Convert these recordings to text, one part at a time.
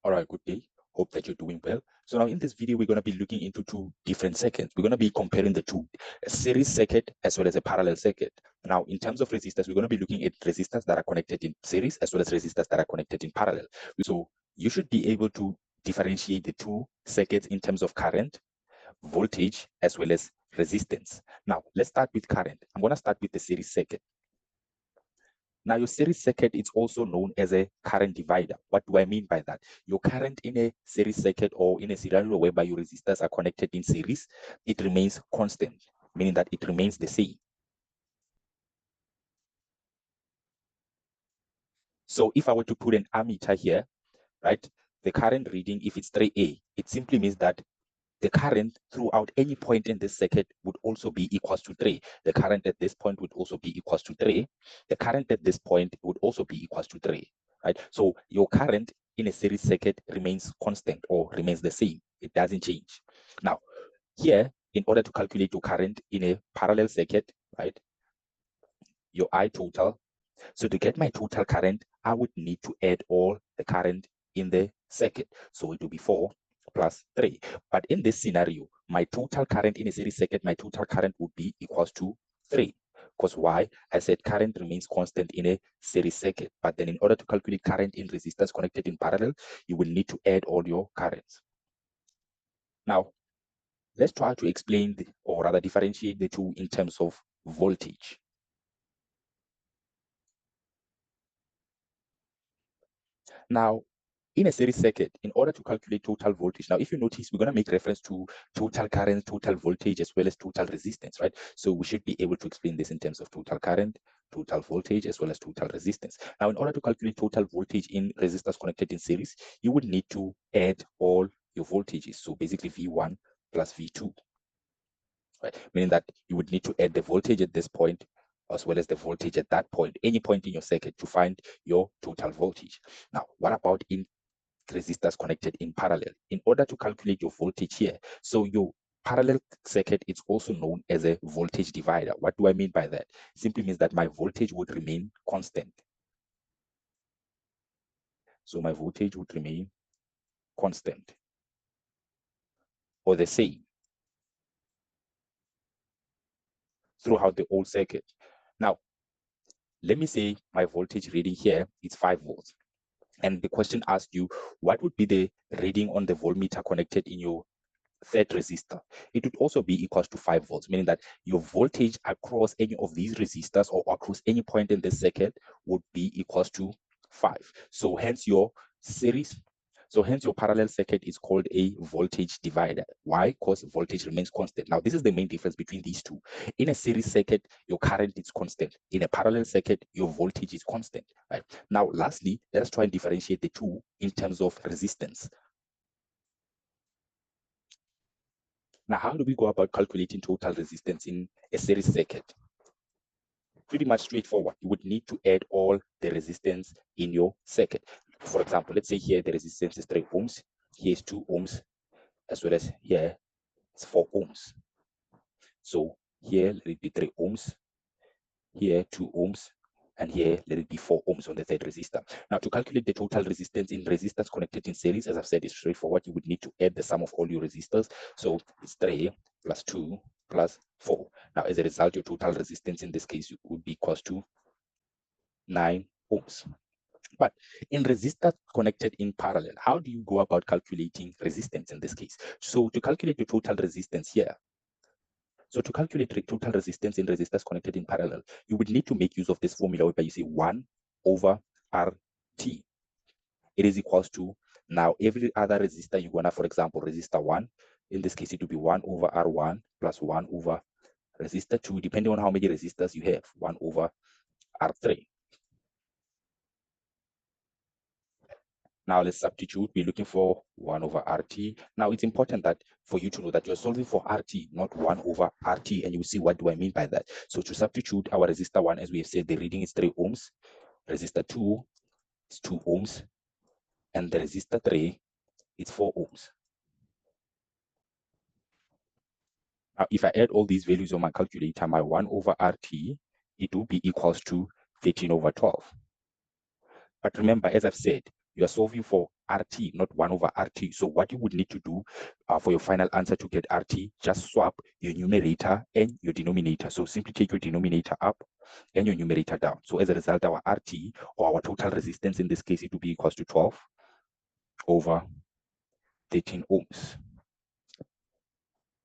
All right, good day. Hope that you're doing well. So now in this video, we're going to be looking into two different circuits. We're going to be comparing the two, a series circuit as well as a parallel circuit. Now, in terms of resistors, we're going to be looking at resistors that are connected in series as well as resistors that are connected in parallel. So you should be able to differentiate the two circuits in terms of current, voltage, as well as resistance. Now, let's start with current. I'm going to start with the series circuit. Now, your series circuit is also known as a current divider. What do I mean by that? Your current in a series circuit or in a scenario whereby your resistors are connected in series, it remains constant, meaning that it remains the same. So if I were to put an ammeter here, right, the current reading, if it's 3A, it simply means that the current throughout any point in this circuit would also be equals to 3. The current at this point would also be equals to 3. The current at this point would also be equals to 3, right? So your current in a series circuit remains constant or remains the same. It doesn't change. Now, here, in order to calculate your current in a parallel circuit, right, your I total. So to get my total current, I would need to add all the current in the circuit. So it will be 4 plus 3. But in this scenario, my total current in a series circuit, my total current would be equals to 3. Because why? I said current remains constant in a series circuit. But then in order to calculate current in resistors connected in parallel, you will need to add all your currents. Now, let's try to explain, or rather differentiate the two in terms of voltage. Now, in a series circuit, in order to calculate total voltage, now if you notice, we're going to make reference to total current, total voltage, as well as total resistance, right? So we should be able to explain this in terms of total current, total voltage, as well as total resistance. Now, in order to calculate total voltage in resistors connected in series, you would need to add all your voltages. So basically V1 plus V2, right? Meaning that you would need to add the voltage at this point as well as the voltage at that point, any point in your circuit, to find your total voltage. Now, what about in resistors connected in parallel? In order to calculate your voltage here, so your parallel circuit is also known as a voltage divider. What do I mean by that? It simply means that my voltage would remain constant. So my voltage would remain constant or the same throughout the whole circuit. Now, let me say my voltage reading here is 5 volts. And the question asked you, what would be the reading on the voltmeter connected in your third resistor? It would also be equals to 5 volts, meaning that your voltage across any of these resistors or across any point in the circuit would be equals to 5. So hence your series, so hence your parallel circuit is called a voltage divider. Why? Because voltage remains constant. Now, this is the main difference between these two. In a series circuit, your current is constant. In a parallel circuit, your voltage is constant. Right? Now, lastly, let us try and differentiate the two in terms of resistance. Now, how do we go about calculating total resistance in a series circuit? Pretty much straightforward. You would need to add all the resistance in your circuit. For example, let's say here the resistance is 3 ohms, here is 2 ohms, as well as here it's 4 ohms. So here let it be 3 ohms, here 2 ohms, and here let it be 4 ohms on the third resistor. Now, to calculate the total resistance in resistors connected in series, as I've said, is straightforward. You would need to add the sum of all your resistors. So it's 3 plus 2 plus 4. Now, as a result, your total resistance in this case would be equals to 9 ohms. But in resistors connected in parallel, how do you go about calculating resistance in this case? So to calculate the total resistance here, so to calculate total resistance in resistors connected in parallel, you would need to make use of this formula whereby you say 1 over RT. It is equals to, now every other resistor you're gonna, for example, resistor 1, in this case it will be 1 over R1 plus 1 over resistor 2, depending on how many resistors you have, 1 over R3. Now let's substitute. We're looking for 1 over RT. Now it's important that for you to know that you're solving for RT, not 1 over RT. And you see what do I mean by that. So to substitute our resistor 1, as we have said, the reading is 3 ohms. Resistor 2 is 2 ohms. And the resistor 3 is 4 ohms. Now if I add all these values on my calculator, my 1 over RT, it will be equals to 13 over 12. But remember, as I've said, you are solving for RT, not 1 over RT. So what you would need to do for your final answer to get RT, just swap your numerator and your denominator. So simply take your denominator up and your numerator down. So as a result, our RT, or our total resistance in this case, it will be equals to 12 over 13 ohms.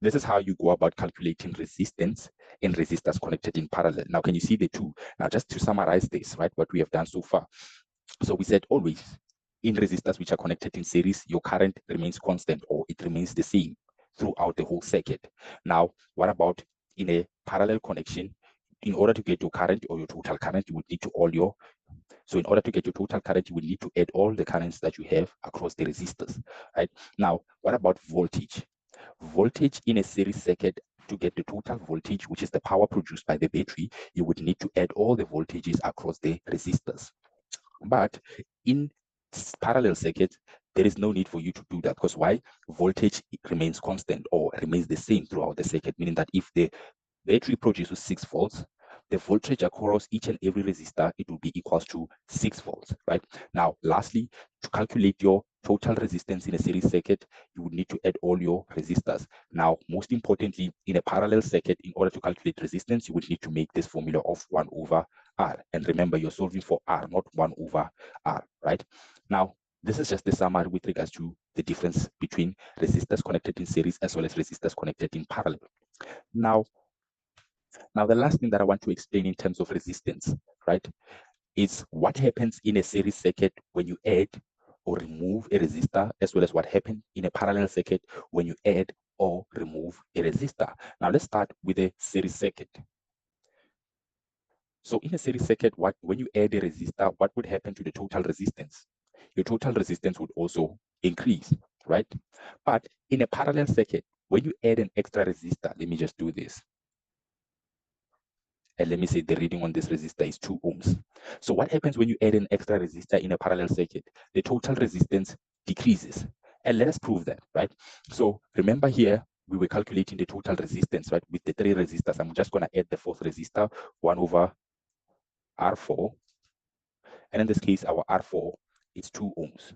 This is how you go about calculating resistance and resistors connected in parallel. Now, can you see the two? Now, just to summarize this, right, what we have done so far. So we said always in resistors which are connected in series, your current remains constant, or it remains the same throughout the whole circuit. Now, what about in a parallel connection? In order to get your current or your total current, you would need to in order to get your total current, you will need to add all the currents that you have across the resistors, right? Now, what about voltage? Voltage in a series circuit, to get the total voltage, which is the power produced by the battery, you would need to add all the voltages across the resistors. But in parallel circuits, there is no need for you to do that, because why? Voltage remains constant or remains the same throughout the circuit, meaning that if the battery produces 6 volts, the voltage across each and every resistor, it will be equals to 6 volts, right? Now, lastly, to calculate your total resistance in a series circuit, you would need to add all your resistors. Now, most importantly, in a parallel circuit, in order to calculate resistance, you would need to make this formula of 1 over R. And remember, you're solving for R, not 1 over R, right? Now, this is just the summary with regards to the difference between resistors connected in series as well as resistors connected in parallel. Now, the last thing that I want to explain in terms of resistance, right, is what happens in a series circuit when you add or remove a resistor, as well as what happens in a parallel circuit when you add or remove a resistor. Now, let's start with a series circuit. So in a series circuit, when you add a resistor, what would happen to the total resistance? Your total resistance would also increase, right? But in a parallel circuit, when you add an extra resistor, let me just do this. And let me say the reading on this resistor is 2 ohms. So what happens when you add an extra resistor in a parallel circuit? The total resistance decreases. And let us prove that, right? So remember here, we were calculating the total resistance, right? With the 3 resistors, I'm just going to add the 4th resistor, 1 over R4. And in this case, our R4 is 2 ohms.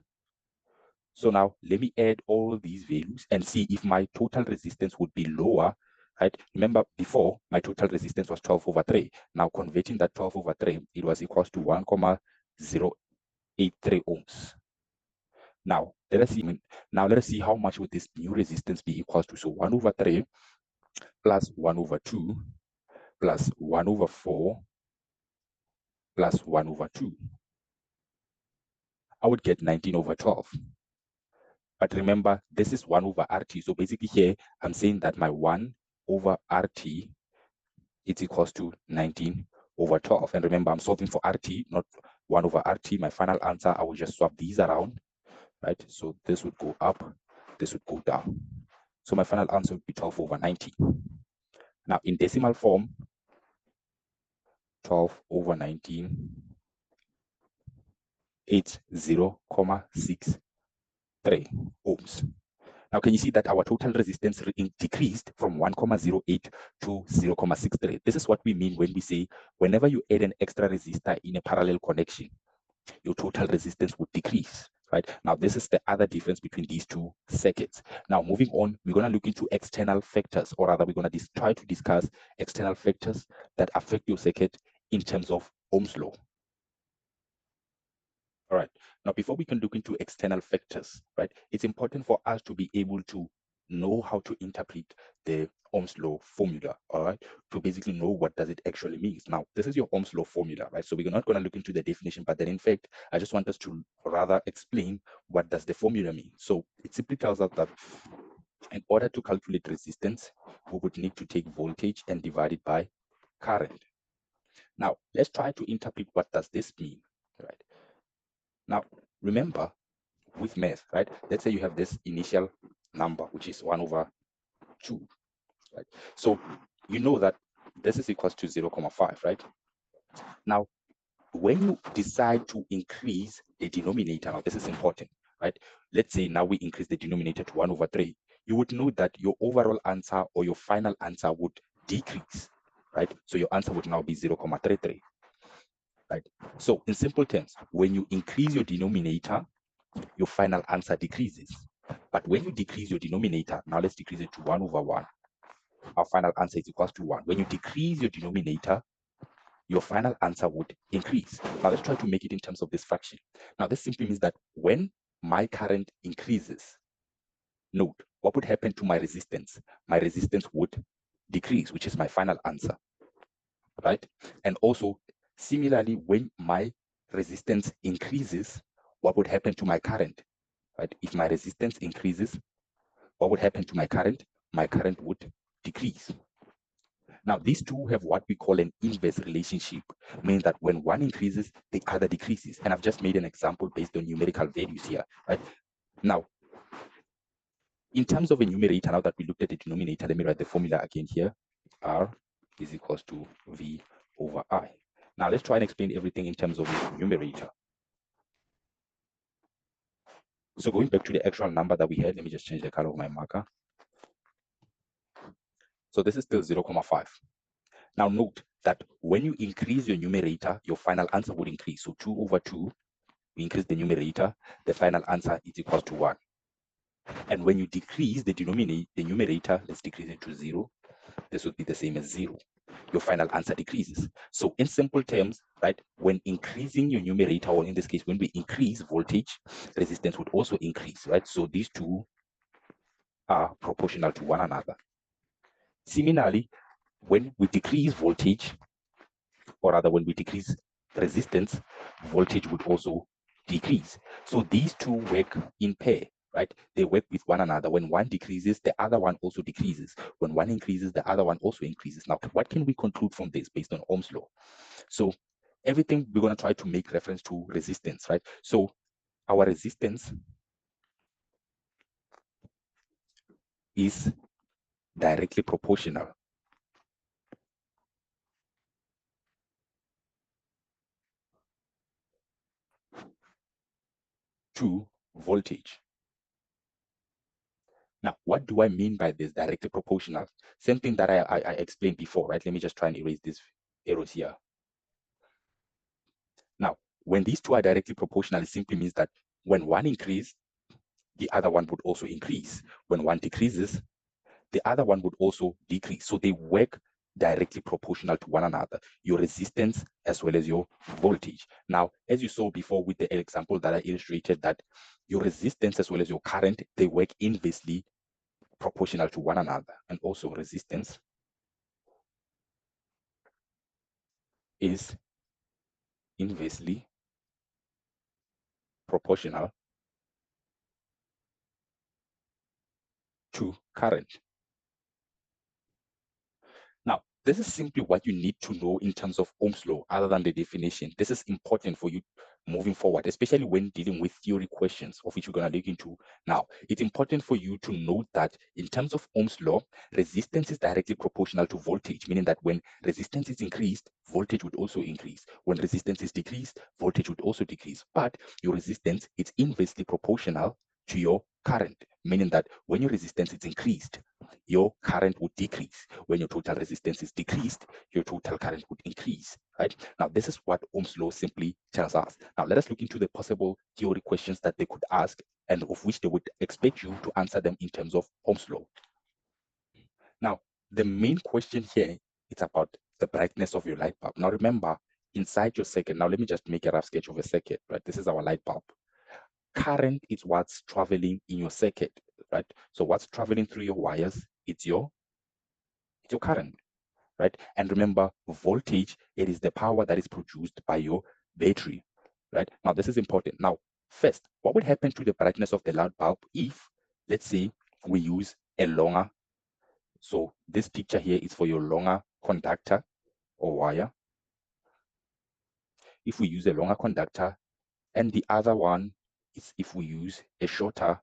So now let me add all these values and see if my total resistance would be lower, right? Remember before, my total resistance was 12 over 3. Now converting that 12 over 3, it was equals to 1,083 ohms. Now let us see how much would this new resistance be equals to. So 1 over 3 plus 1 over 2 plus 1 over 4 plus 1 over 2. I would get 19 over 12. But remember, this is 1 over RT. So basically here, I'm saying that my 1 over RT is equals to 19 over 12. And remember, I'm solving for RT, not 1 over RT. My final answer, I will just swap these around, right? So this would go up, this would go down. So my final answer would be 12 over 90. Now, in decimal form, 12 over 19, it's 0.63 ohms. Now, can you see that our total resistance decreased from 1,08 to 0.63? This is what we mean when we say whenever you add an extra resistor in a parallel connection, your total resistance would decrease, right? Now, this is the other difference between these two circuits. Now, moving on, we're going to look into external factors, or rather, we're going to try to discuss external factors that affect your circuit in terms of Ohm's law. All right. Now, before we can look into external factors, right, it's important for us to be able to know how to interpret the Ohm's law formula, all right, to basically know what does it actually mean. Now, this is your Ohm's law formula, right? So we're not going to look into the definition, but then in fact, I just want us to rather explain what does the formula mean. So it simply tells us that in order to calculate resistance, we would need to take voltage and divide it by current. Now, let's try to interpret what does this mean, right? Now, remember with math, right? Let's say you have this initial number, which is 1 over 2, right? So you know that this is equals to 0.5, right? Now, when you decide to increase the denominator, now this is important, right? Let's say now we increase the denominator to 1 over 3. You would know that your overall answer or your final answer would decrease, right? So your answer would now be 0.33. Right. So in simple terms, when you increase your denominator, your final answer decreases. But when you decrease your denominator, now let's decrease it to 1 over 1. Our final answer is equals to 1. When you decrease your denominator, your final answer would increase. Now let's try to make it in terms of this fraction. Now this simply means that when my current increases, note, what would happen to my resistance? My resistance would decrease, which is my final answer, right? And also, similarly, when my resistance increases, what would happen to my current, right? If my resistance increases, what would happen to my current? My current would decrease. Now, these two have what we call an inverse relationship, meaning that when one increases, the other decreases. And I've just made an example based on numerical values here, right? Now, in terms of a numerator, now that we looked at the denominator, let me write the formula again here. R is equals to V over I. Now, let's try and explain everything in terms of the numerator. So going back to the actual number that we had, let me just change the color of my marker. So this is still 0.5. Now note that when you increase your numerator, your final answer would increase. So 2 over 2, we increase the numerator, the final answer is equal to 1. And when you decrease the numerator, let's decrease it to 0. This would be the same as 0. Your final answer decreases. So in simple terms, right, when increasing your numerator, or in this case, when we increase voltage, resistance would also increase, right? So these two are proportional to one another. Similarly, when we decrease voltage, or rather when we decrease resistance, voltage would also decrease. So these two work in pair, right? They work with one another. When one decreases, the other one also decreases. When one increases, the other one also increases. Now, what can we conclude from this based on Ohm's law? So everything we're going to try to make reference to resistance, right? So our resistance is directly proportional to voltage. Now, what do I mean by this directly proportional? Same thing that I explained before, right? Let me just try and erase these arrows here. Now, when these two are directly proportional, it simply means that when one increases, the other one would also increase. When one decreases, the other one would also decrease. So they work directly proportional to one another, your resistance as well as your voltage. Now, as you saw before with the example that I illustrated, that your resistance as well as your current, they work inversely proportional to one another. And also resistance is inversely proportional to current. Now, this is simply what you need to know in terms of Ohm's law, other than the definition. This is important for you moving forward, especially when dealing with theory questions, of which we're going to look into now. It's important for you to note that in terms of Ohm's law, resistance is directly proportional to voltage, meaning that when resistance is increased, voltage would also increase. When resistance is decreased, voltage would also decrease. But your resistance is inversely proportional to your current, meaning that when your resistance is increased, your current would decrease. When your total resistance is decreased, your total current would increase, right? Now, this is what Ohm's law simply tells us. Now, let us look into the possible theory questions that they could ask and of which they would expect you to answer them in terms of Ohm's law. Now, the main question here is about the brightness of your light bulb. Now, remember, inside your circuit, now let me just make a rough sketch of a circuit, right? This is our light bulb. Current is what's traveling in your circuit, right? So what's traveling through your wires, it's your current, right? And remember, voltage, it is the power that is produced by your battery, right? Now, this is important. Now, first, what would happen to the brightness of the light bulb if, let's say, we use a longer, so this picture here is for your longer conductor or wire. If we use a longer conductor, and the other one is if we use a shorter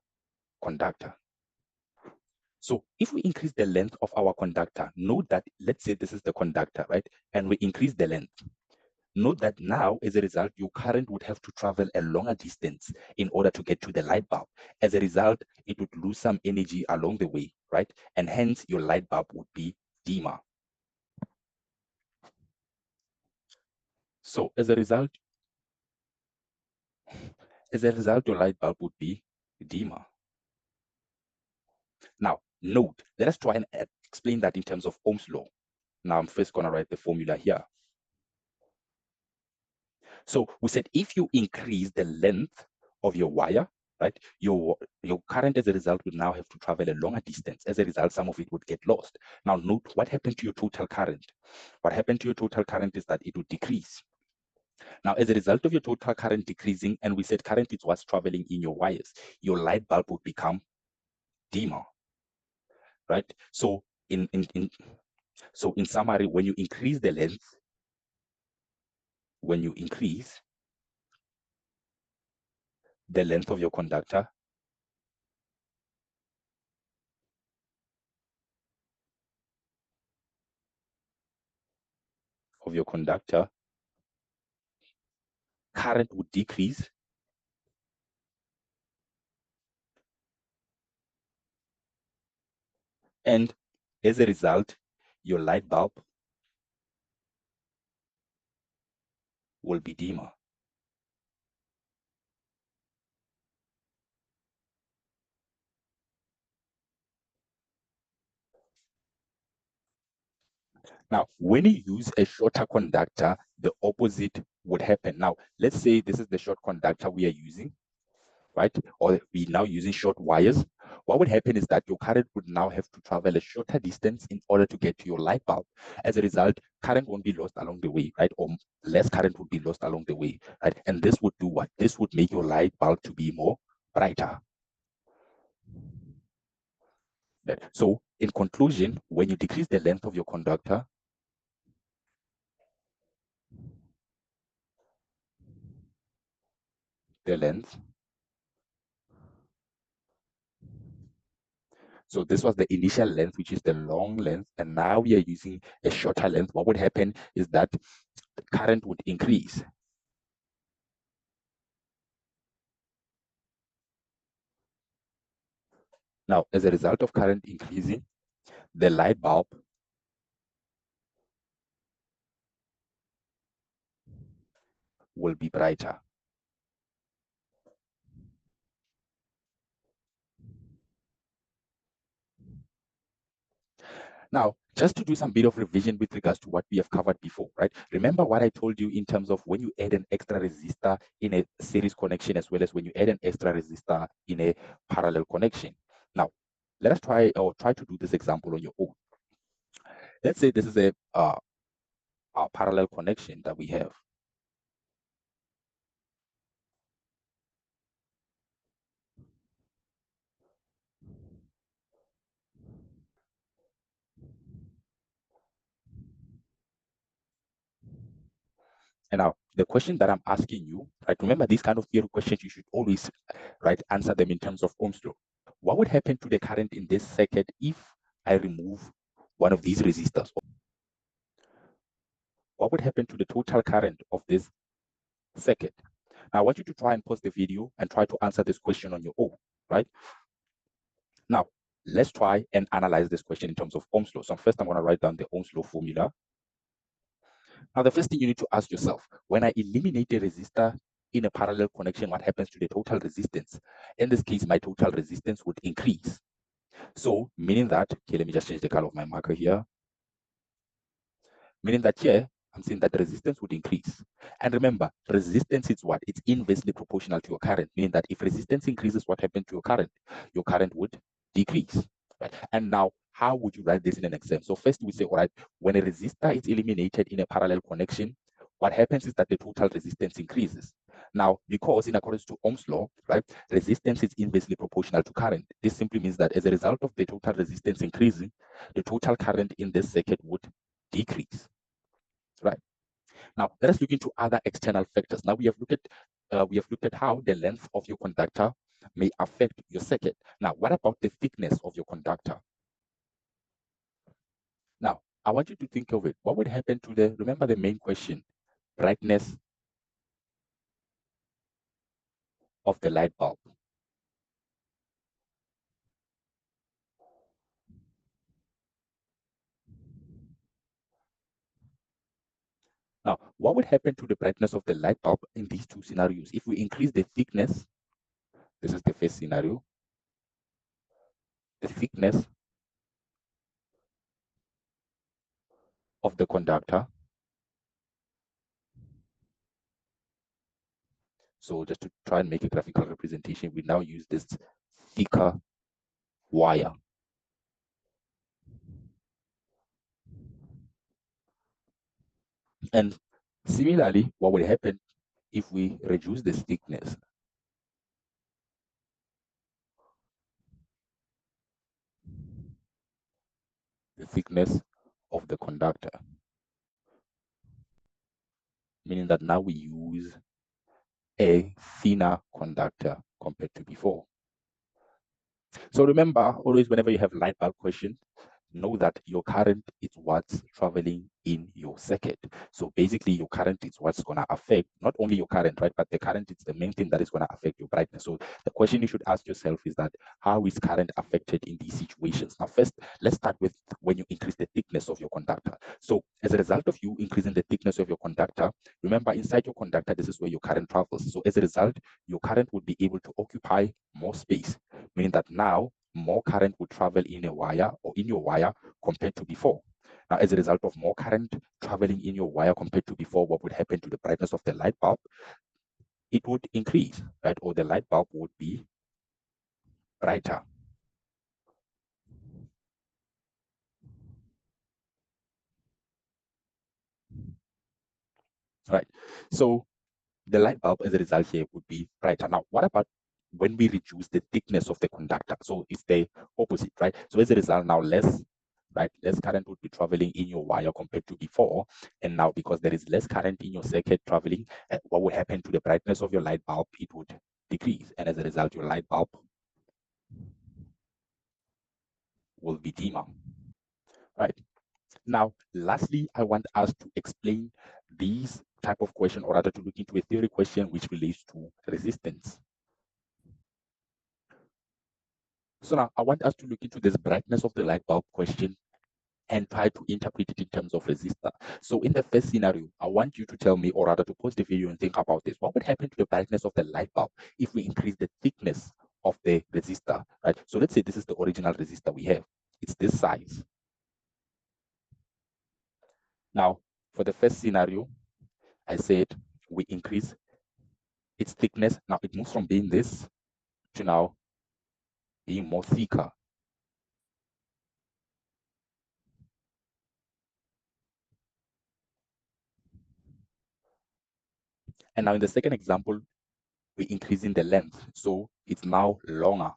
conductor. So if we increase the length of our conductor, note that, let's say this is the conductor, right? And we increase the length. Note that now, as a result, your current would have to travel a longer distance in order to get to the light bulb. As a result, it would lose some energy along the way, right? And hence, your light bulb would be dimmer. So as a result, As a result, your light bulb would be dimmer. Now, note, let us try and explain that in terms of Ohm's law. Now, I'm first going to write the formula here. So we said if you increase the length of your wire, right, your current as a result would now have to travel a longer distance. As a result, some of it would get lost. Now, note what happened to your total current. What happened to your total current is that it would decrease. Now, as a result of your total current decreasing, and we said current is what's traveling in your wires, your light bulb would become dimmer, right? So in summary, when you increase the length, when you increase the length of your conductor, current would decrease, and as a result, your light bulb will be dimmer. Now, when you use a shorter conductor, the opposite would happen. Now, let's say this is the short conductor we are using, right? Or we're now using short wires. What would happen is that your current would now have to travel a shorter distance in order to get to your light bulb. As a result, current won't be lost along the way, right? Or less current would be lost along the way, right? And this would do what? This would make your light bulb to be more brighter. So in conclusion, when you decrease the length of your conductor, the length, so this was the initial length, which is the long length, and now we are using a shorter length. What would happen is that the current would increase. Now, as a result of current increasing, the light bulb will be brighter. Now, just to do some bit of revision with regards to what we have covered before, right? Remember what I told you in terms of when you add an extra resistor in a series connection, as well as when you add an extra resistor in a parallel connection. Now, let us try to do this example on your own. Let's say this is a parallel connection that we have. And now the question that I'm asking you, right? Remember these kind of theory questions, you should always, right, answer them in terms of Ohm's law. What would happen to the current in this circuit if I remove one of these resistors? What would happen to the total current of this circuit? Now I want you to try and pause the video and try to answer this question on your own, right? Now, let's try and analyze this question in terms of Ohm's law. So first I'm going to write down the Ohm's law formula. Now, the first thing you need to ask yourself, when I eliminate a resistor in a parallel connection, what happens to the total resistance? In this case, my total resistance would increase. So, meaning that, okay, let me just change the color of my marker here. Meaning that here, I'm saying that the resistance would increase. And remember, resistance is what? It's inversely proportional to your current, meaning that if resistance increases, what happens to your current? Your current would decrease. Right? And now, how would you write this in an exam? So first we say, all right, when a resistor is eliminated in a parallel connection, what happens is that the total resistance increases. Now, because in accordance to Ohm's law, right, resistance is inversely proportional to current. This simply means that as a result of the total resistance increasing, the total current in this circuit would decrease. Right. Now, let us look into other external factors. Now, we have looked at how the length of your conductor may affect your circuit. Now, what about the thickness of your conductor? Now, I want you to think of it. What would happen to remember the main question, brightness of the light bulb? Now, what would happen to the brightness of the light bulb in these two scenarios? If we increase the thickness, this is the first scenario, the thickness of the conductor. So just to try and make a graphical representation, we now use this thicker wire. And similarly, what would happen if we reduce the thickness? The thickness of the conductor, meaning that now we use a thinner conductor compared to before. So remember, always whenever you have light bulb question, know that your current is what's traveling in your circuit. So basically your current is what's going to affect not only your current, right, but the current is the main thing that is going to affect your brightness. So the question you should ask yourself is that how is current affected in these situations? Now first, let's start with when you increase the thickness of your conductor. So as a result of you increasing the thickness of your conductor, remember inside your conductor, this is where your current travels. So as a result, your current would be able to occupy more space, meaning that now more current would travel in a wire or in your wire compared to before. Now, as a result of more current traveling in your wire compared to before, what would happen to the brightness of the light bulb? It would increase, right? Or the light bulb would be brighter. Right. So the light bulb as a result here would be brighter. Now, what about when we reduce the thickness of the conductor? So it's the opposite, right? So as a result, now less current would be traveling in your wire compared to before. And now because there is less current in your circuit traveling, what would happen to the brightness of your light bulb? It would decrease. And as a result, your light bulb will be dimmer, right? Now, lastly, I want us to explain these type of question, or rather to look into a theory question which relates to resistance. So now I want us to look into this brightness of the light bulb question and try to interpret it in terms of resistor. So in the first scenario, I want you to tell me, or rather to pause the video and think about this. What would happen to the brightness of the light bulb if we increase the thickness of the resistor, right? So let's say this is the original resistor we have. It's this size. Now, for the first scenario, I said we increase its thickness. Now it moves from being this to now being more thicker. And now in the second example, we're increasing the length. So it's now longer.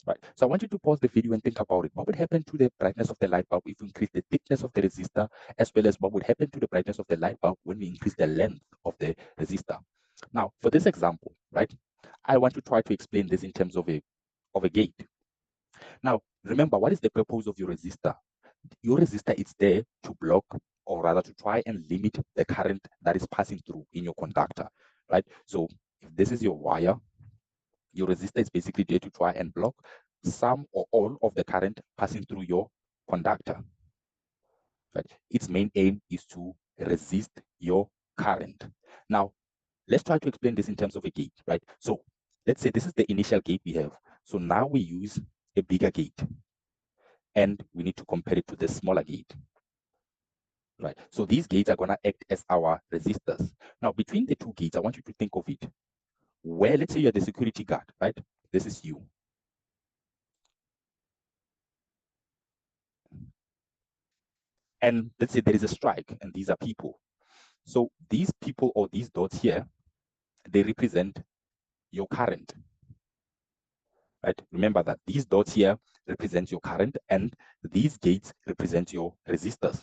Right. So I want you to pause the video and think about it. What would happen to the brightness of the light bulb if we increase the thickness of the resistor, as well as what would happen to the brightness of the light bulb when we increase the length of the resistor? Now, for this example, right, I want to try to explain this in terms of a gate. Now, remember, what is the purpose of your resistor? Your resistor is there to block, or rather to try and limit the current that is passing through in your conductor, right? So if this is your wire, your resistor is basically there to try and block some or all of the current passing through your conductor. Right? Its main aim is to resist your current. Now, let's try to explain this in terms of a gate, right? So let's say this is the initial gate we have. So now we use a bigger gate and we need to compare it to the smaller gate. Right. So these gates are going to act as our resistors. Now, between the two gates, I want you to think of it. Where, let's say you're the security guard, right? This is you. And let's say there is a strike and these are people. So these people or these dots here, they represent your current. Right? Remember that these dots here represent your current and these gates represent your resistors.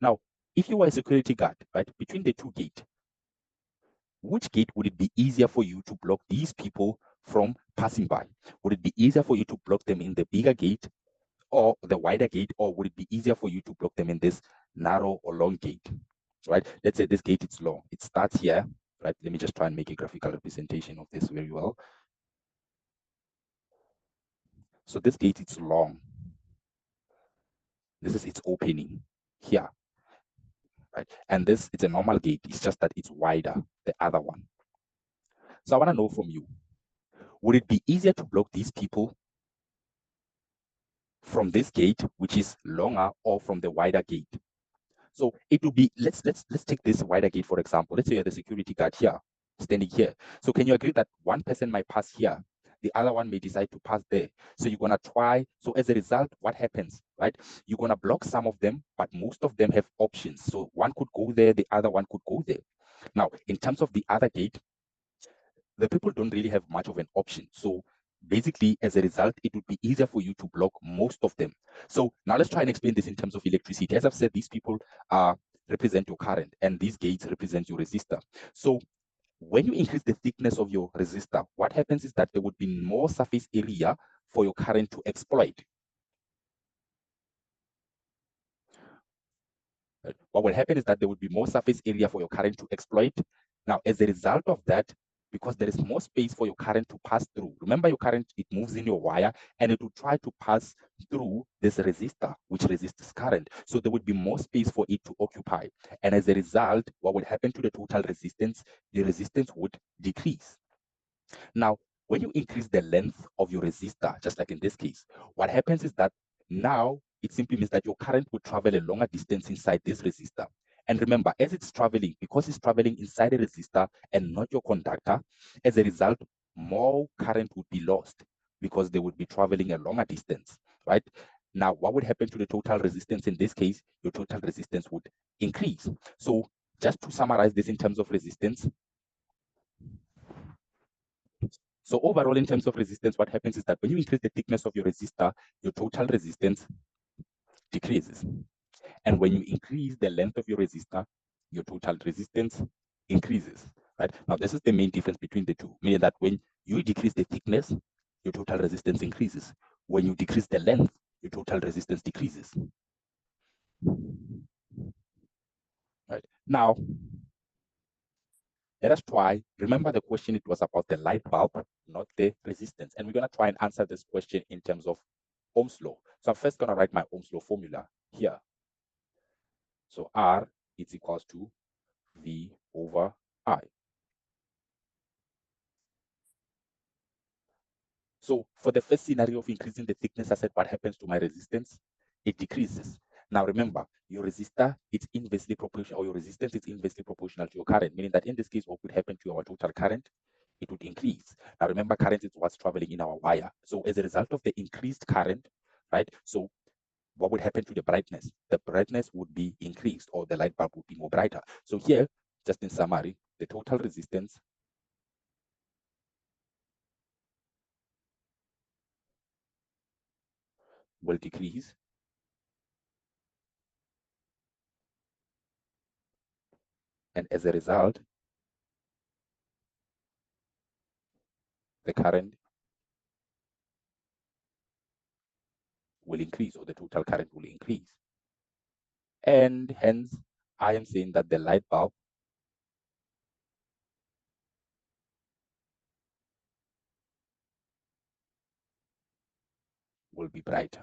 Now, if you were a security guard, right, between the two gates, which gate would it be easier for you to block these people from passing by? Would it be easier for you to block them in the bigger gate or the wider gate, or would it be easier for you to block them in this narrow or long gate? Right? Let's say this gate is long. It starts here, right? Let me just try and make a graphical representation of this very well. So this gate is long. This is its opening here, right? And this, it's a normal gate. It's just that it's wider, the other one. So I want to know from you, would it be easier to block these people from this gate, which is longer, or from the wider gate? So it will be, let's take this wider gate, for example. Let's say you're the security guard here, standing here. So can you agree that one person might pass here, the other one may decide to pass there? So you're gonna try. So as a result, what happens, right? You're gonna block some of them, but most of them have options. So one could go there, the other one could go there. Now, in terms of the other gate, the people don't really have much of an option. So basically, as a result, it would be easier for you to block most of them. So now let's try and explain this in terms of electricity. As I've said, these people represent your current, and these gates represent your resistor. So when you increase the thickness of your resistor, what happens is that there would be more surface area for your current to exploit. What will happen is that there would be more surface area for your current to exploit. Now, as a result of that, because there is more space for your current to pass through. Remember, your current, it moves in your wire and it will try to pass through this resistor, which resists current. So there would be more space for it to occupy. And as a result, what would happen to the total resistance? The resistance would decrease. Now, when you increase the length of your resistor, just like in this case, what happens is that now it simply means that your current will travel a longer distance inside this resistor. And remember, as it's traveling, because it's traveling inside a resistor and not your conductor, as a result, more current would be lost because they would be traveling a longer distance, right? Now, what would happen to the total resistance in this case? Your total resistance would increase. So just to summarize this in terms of resistance, so overall, in terms of resistance, what happens is that when you increase the thickness of your resistor, your total resistance decreases. And when you increase the length of your resistor, your total resistance increases. Right? Now, this is the main difference between the two, meaning that when you decrease the thickness, your total resistance increases. When you decrease the length, your total resistance decreases. Right? Now, let us try. Remember the question, it was about the light bulb, not the resistance. And we're going to try and answer this question in terms of Ohm's law. So I'm first going to write my Ohm's law formula here. So R is equals to V over I. So for the first scenario of increasing the thickness, I said, what happens to my resistance? It decreases. Now remember, your resistor is inversely proportional, or your resistance is inversely proportional to your current, meaning that in this case, what would happen to our total current? It would increase. Now remember, current is what's traveling in our wire. So as a result of the increased current, right? So what would happen to the brightness? The brightness would be increased, or the light bulb would be more brighter. So here, just in summary, the total resistance will decrease, and as a result, the current will increase, or the total current will increase. And hence, I am saying that the light bulb will be brighter.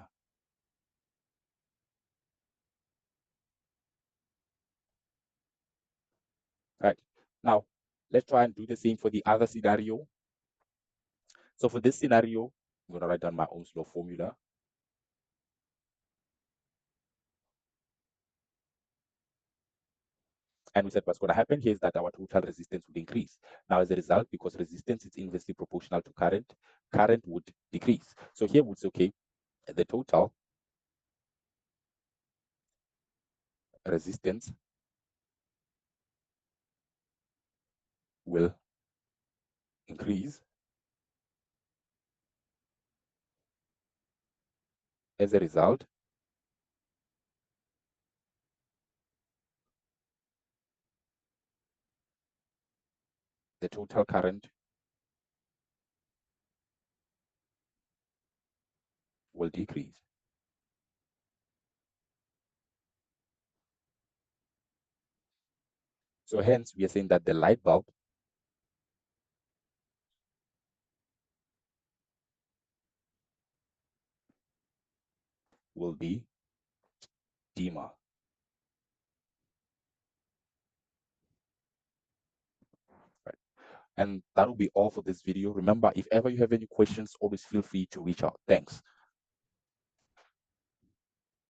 Right. Now, let's try and do the same for the other scenario. So for this scenario, I'm going to write down my Ohm's law formula. And we said what's going to happen here is that our total resistance would increase. Now, as a result, because resistance is inversely proportional to current, current would decrease. So here would say, okay, the total resistance will increase. As a result, the total current will decrease. So hence, we are saying that the light bulb will be dimmer. Right. And that will be all for this video. Remember, if ever you have any questions, always feel free to reach out. Thanks.